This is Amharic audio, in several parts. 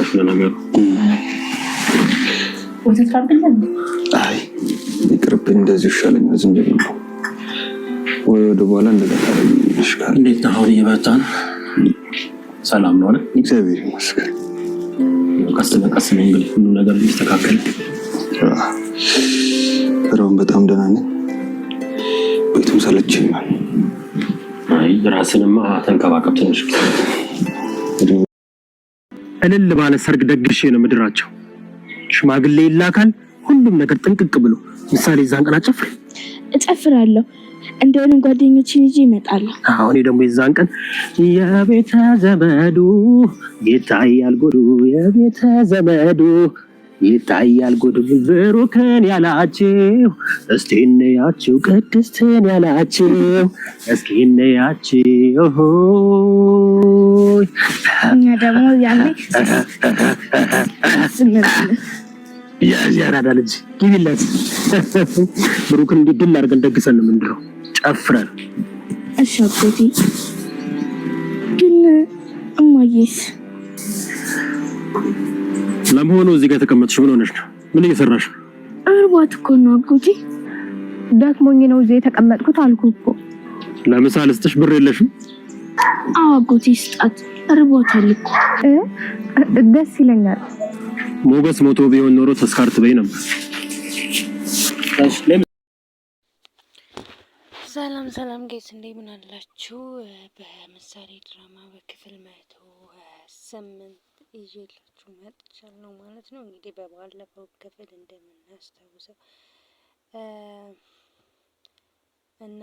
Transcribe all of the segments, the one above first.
ትችላለሽ ለነገሩ። ወተት ላምጥልህ? አይ ይቅርብኝ፣ እንደዚህ ይሻለኛል። ዝም ብሎ ነው ወይ ወደ በኋላ እንደተካረኝ ይሽካል። እንዴት ነው አሁን? እየበረታን ሰላም ነው አይደል? እግዚአብሔር ይመስገን። ቀስ በቀስ ነው እንግዲህ ሁሉ ነገር እንዲስተካከል። አሁን በጣም ደህና ነኝ። ቤቱም ሰለቸኛል። አይ ራስንማ ተንከባከብ ትንሽ። እልል ባለ ሰርግ ደግሼ ነው ምድራቸው። ሽማግሌ ይላካል፣ ሁሉም ነገር ጥንቅቅ ብሎ። ምሳሌ እዛን ቀን እጨፍራለሁ፣ እንደውም ጓደኞችን ይዤ እመጣለሁ። አሁን ደግሞ የዛን ቀን የቤተ ዘመዱ ይታያል ጉዱ፣ የቤተ ዘመዱ ይታያል ጉዱ፣ ብሩክን ያላችሁ እስቲ እንያችሁ፣ ቅድስትን ያላችሁ እስኪ እንያችሁ። እኛ ደግሞ ያኔ ያራዳ ልጅ ግቢለት። ብሩክን እንዲድል አድርገን ደግሰን ነው ምንድነው ጨፍረን። እሺ አጎቴ። ግን እማዬስ? ለመሆኑ እዚህ ጋር የተቀመጥሽ ምን ሆነሽ ነው? ምን እየሰራሽ ነው? እርቧት እኮ ነው አጎቴ። ደክሞኝ ነው እዚህ የተቀመጥኩት አልኩህ እኮ። ለምሳ ልስጥሽ? ብር የለሽም? አዎ አጎቴ ስጣት፣ እርቧታል እኮ። ደስ ይለኛል። ሞገስ ሞቶ ቢሆን ኖሮ ተስካር ትበይ ነበር። ሰላም ጌስ እንደምን አላችሁ? በምሳሌ ድራማ በክፍል 108 ይዤላችሁ መጥቻለሁ ማለት ነው። እንግዲህ በባለፈው ክፍል እንደምናስታውሰው እና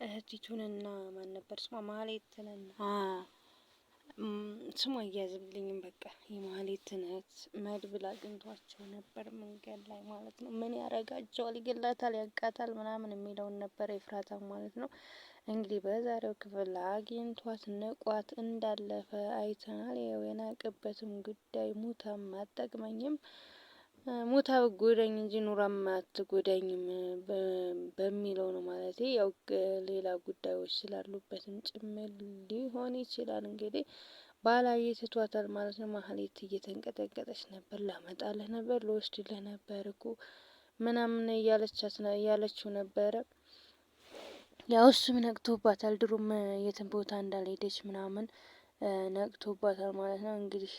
እህቲቱንና ማን ነበር ስሟ? ማህሌትንና ስሟ እያዝልኝም በቃ የማህሌትን እህት መድብል አግኝቷቸው ነበር መንገድ ላይ ማለት ነው። ምን ያረጋቸዋል? ይገላታል፣ ያቃታል ምናምን የሚለውን ነበር ኤፍራታ ማለት ነው። እንግዲህ በዛሬው ክፍል አግኝቷት ንቋት እንዳለፈ አይተናል። ያው የናቀበትም ጉዳይ ሙታም አጠቅመኝም ሙታ ብጎዳኝ እንጂ ኑራም አትጎዳኝም በሚለው ነው ማለት ያው ሌላ ጉዳዮች ስላሉበትም ጭምር ሊሆን ይችላል። እንግዲህ ባላየ ትቷታል ማለት ነው። ማህሌት እየተንቀጠቀጠች ነበር። ላመጣልህ ነበር፣ ልወስድልህ ነበር እኮ ምናምን እያለችው ነበረ። ያው እሱም ነቅቶባታል። ድሮም የትም ቦታ እንዳልሄደች ምናምን ነቅቶባታል ማለት ነው። እንግዲህ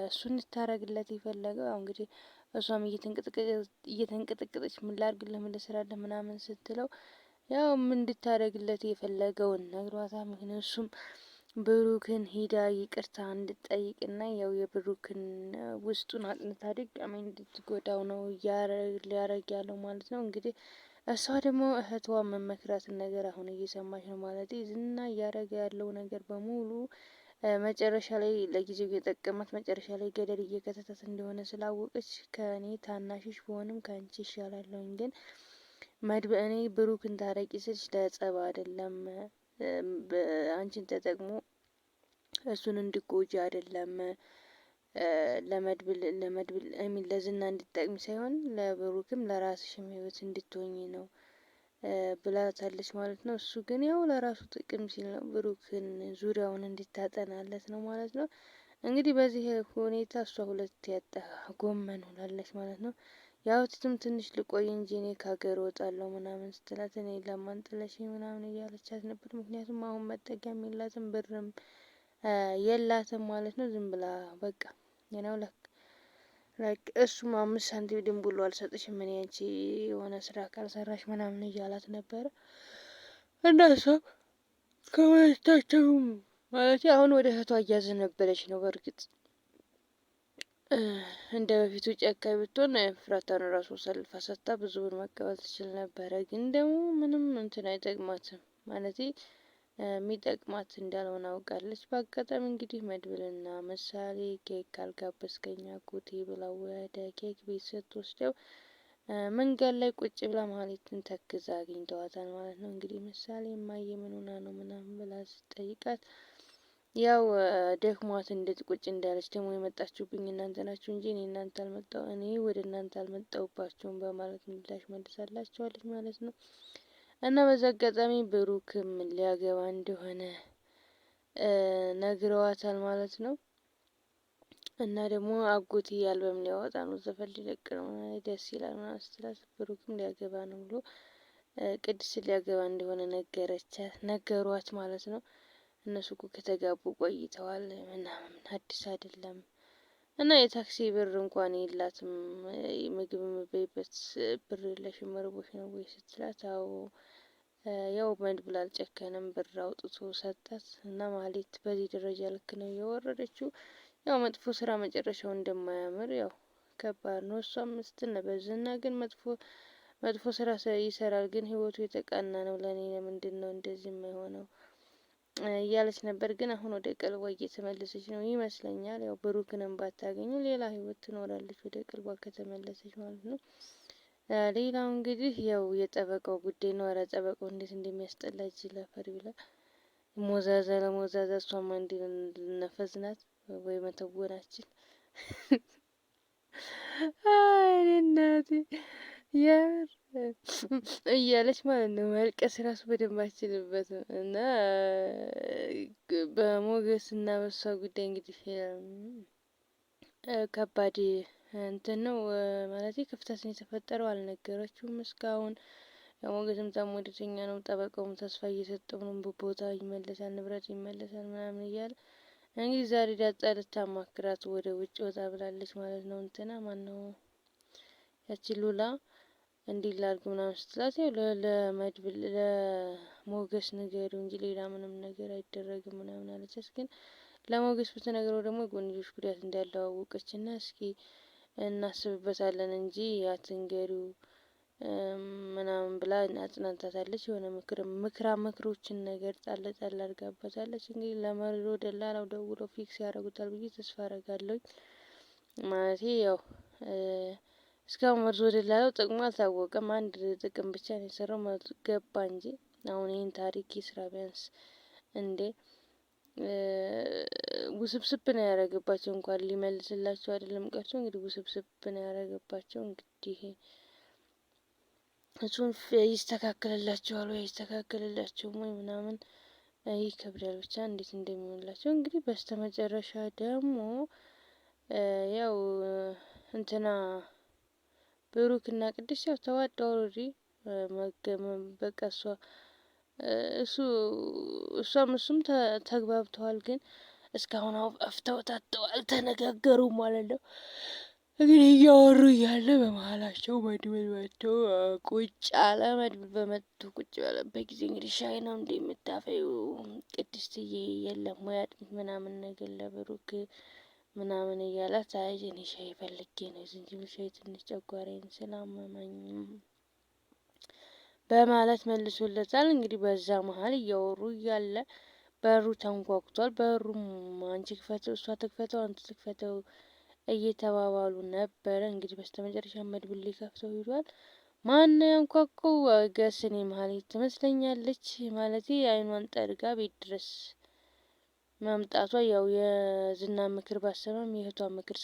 እሱ እንድታረግለት የፈለገው ያው እንግዲህ እሷም እየተንቀጠቀጠች ምን ላድርግልህ፣ ምን ልስራልህ ምናምን ስትለው ያው ምን እንድታረግለት የፈለገውን ነግሯታል። ምክንያቱም እሱም ብሩክን ሂዳ ይቅርታ እንድጠይቅና ያው የብሩክን ውስጡን አጥንታ ድጋሚ እንድትጎዳው ነው ሊያረግ ያለው ማለት ነው። እንግዲህ እሷ ደግሞ እህቷ መመክራትን ነገር አሁን እየሰማች ነው ማለት ዝና እያረገ ያለው ነገር በሙሉ መጨረሻ ላይ ለጊዜው የጠቀማት መጨረሻ ላይ ገደል እየከተታት እንደሆነ ስላወቀች ከእኔ ታናሽሽ በሆንም ከአንቺ ይሻላለሁኝ፣ ግን እኔ ብሩክን ታረቂ ስልሽ ለጸብ አይደለም፣ አንቺን ተጠቅሞ እሱን እንድጎጂ አይደለም፣ ለመድብል አሚን ለዝና እንድጠቅሚ ሳይሆን ለብሩክም ለራስሽም ህይወት እንድትሆኚ ነው ብላታለች ማለት ነው። እሱ ግን ያው ለራሱ ጥቅም ሲል ነው ብሩክን ዙሪያውን እንድታጠናለት ነው ማለት ነው። እንግዲህ በዚህ ሁኔታ እሷ ሁለት ያጣ ጎመን ሆናለች ማለት ነው። ያው ትንሽ ልቆይ እንጂ እኔ ከሀገር እወጣለሁ ምናምን ስትላት እኔ ለማንጥለሽኝ ምናምን እያለቻት ነበር። ምክንያቱም አሁን መጠጊያም የላትም ብርም የላትም ማለት ነው። ዝም ብላ በቃ ነው እሱም 5 ሳንቲም ድንቡሎ አልሰጥሽም እኔ አንቺ የሆነ ስራ ካልሰራሽ ምናምን እያላት ነበረ። እና እሷም ከሁለታቸውም ማለት አሁን ወደ እህቷ እያዘነበለች ነው። በእርግጥ እንደ በፊቱ ጨካኝ ብትሆን ፍራታን ራሱ ሰልፋ ሰጥታ ብዙ ብር መቀበል ትችል ነበረ። ግን ደግሞ ምንም እንትን አይጠቅማትም ማለት የሚጠቅማት እንዳልሆነ አውቃለች። በአጋጣሚ እንግዲህ መድብልና ምሳሌ ኬክ ካልጋበዝከኝ አጎቴ ብላ ወደ ኬክ ቤት ስትወስደው መንገድ ላይ ቁጭ ብላ ማህሌትን ተክዛ አግኝተዋታል ማለት ነው። እንግዲህ ምሳሌ እማዬ ምን ሆና ነው ምናምን ብላ ስትጠይቃት ያው ደክሟት እንዴት ቁጭ እንዳለች ደግሞ የመጣችሁብኝ እናንተ ናችሁ እንጂ እኔ ወደ እናንተ አልመጣሁባችሁም በማለት ምላሽ መልሳላችኋለች ማለት ነው። እና በዛ አጋጣሚ ብሩክም ሊያገባ እንደሆነ ነግረዋታል ማለት ነው። እና ደግሞ አጎቴ አልበም ሊያወጣ ነው፣ ዘፈን ሊለቅ ነው፣ ደስ ይላል ምናምን ስትላት ብሩክም ሊያገባ ነው ብሎ ቅድስት ሊያገባ እንደሆነ ነገሯት ማለት ነው። እነሱ እኮ ከተጋቡ ቆይተዋል ምናምን አዲስ አይደለም። እና የታክሲ ብር እንኳን የላትም፣ ምግብ የምበይበት ብር የለሽም ርቦሽ ነው ወይ ስትላት፣ አዎ ያው መድብል አልጨከነም፣ ብር አውጥቶ ሰጣት። እና ማህሌት በዚህ ደረጃ ልክ ነው የወረደችው። ያው መጥፎ ስራ መጨረሻው እንደማያምር ያው ከባድ ነው። እሷም ስትነበዝና ግን መጥፎ ስራ ይሰራል፣ ግን ህይወቱ የተቃና ነው። ለኔ ለምንድን ነው እንደዚህ የማይሆነው እያለች ነበር። ግን አሁን ወደ ቀልቧ እየተመለሰች ነው ይመስለኛል። ያው ብሩክንም ባታገኙ ሌላ ህይወት ትኖራለች ወደ ቀልቧ ከተመለሰች ማለት ነው። ሌላው እንግዲህ ያው የጠበቃው ጉዳይ ነው። ኧረ ጠበቃው እንዴት እንደሚያስጠላ እጅ ለፈሪ ብላ ሞዛዛ ለሞዛዛ እሷማ እንዲነፈዝናት ወይ መተወናችን አይ እናቴ የምር እያለች ማለት ነው። ማልቀስ ራሱ በደንብ አችልበትም። እና በሞገስ እና በሷ ጉዳይ እንግዲህ ከባድ እንትን ነው ማለት ክፍተትን የተፈጠረው አልነገረችውም እስካሁን። ሞገስም በጣም ወደተኛ ነው፣ ጠበቃውም ተስፋ እየሰጠው ነው፣ ቦታ ይመለሳል፣ ንብረት ይመለሳል ምናምን እያለ እንግዲህ ዛሬ ዳጣ ልታማክራት ወደ ውጭ ወጣ ብላለች ማለት ነው። እንትና ማነው ያቺ ሉላ እንዲህ ላድርግ ምናምን ስትላት፣ ያው ለመድብል ለሞገስ ንገሪው እንጂ ሌላ ምንም ነገር አይደረግም ምናምን አለቻት። ግን ለሞገስ ብትነግረው ደግሞ የጎንዮሽ ጉዳት እንዳለው አወቀች እና እስኪ እናስብበታለን እንጂ አትንገሪው ምናምን ብላ አጽናንታታለች። የሆነ ምክሮችን ነገር ጣል ጣል አድርጋበታለች። እንግዲህ ለመርዶ ደላላው ደውለው ፊክስ ያደርጉታል ብዬ ተስፋ አደርጋለሁ። ማለት ያው እስካሁን መርዞ ደላላው ጥቅሙ አልታወቀም። አንድ ጥቅም ብቻ ነው የሰራው ማለት ገባ እንጂ አሁን ይህን ታሪክ ይስራ ቢያንስ እንዴ ውስብስብ ነው ያደረገባቸው። እንኳን ሊመልስላቸው አይደለም ቀርቶ እንግዲህ ውስብስብ ነው ያደረገባቸው። እንግዲህ እሱን ይስተካከልላቸዋል ወይ አይስተካከልላቸውም ወይ ምናምን ይከብዳል። ብቻ እንዴት እንደሚሆንላቸው እንግዲህ በስተመጨረሻ ደግሞ ያው እንትና ብሩክ እና ቅድስት ያው ተዋደው ኦልሬዲ በቃ እሱም ተግባብተዋል። ግን እስካሁን አፍተውታተው አልተነጋገሩም ማለት ነው። እንግዲህ እያወሩ እያለ በመሀላቸው መድብል መጥተው ቁጭ አለ። መድብል በመጥቶ ቁጭ ባለበት ጊዜ እንግዲህ ሻይ ነው እንደ የምታፈዩ ቅድስትዬ፣ የለም ወይ አጥሚት ምናምን ነገር ለብሩክ ምናምን እያላት፣ አይ እኔ ሻይ ፈልጌ ነው ዝንጅብል ሻይ ትንሽ ጨጓራዬን ስላመመኝ በማለት መልሶለታል። እንግዲህ በዛ መሀል እያወሩ እያለ በሩ ተንኳኩቷል። በሩም አንቺ ክፈተው፣ እሷ ትክፈተው፣ አንተ ትክፈተው እየተባባሉ ነበረ። እንግዲህ በስተመጨረሻ መድብል ሊከፍተው ሂዷል። ማን ያንኳኳው? ገስኔ ማህሌት ትመስለኛለች። ማለት አይኗን ጠርጋ ቤት ድረስ መምጣቷ ያው የዝና ምክር ባሰማም የእህቷ ምክር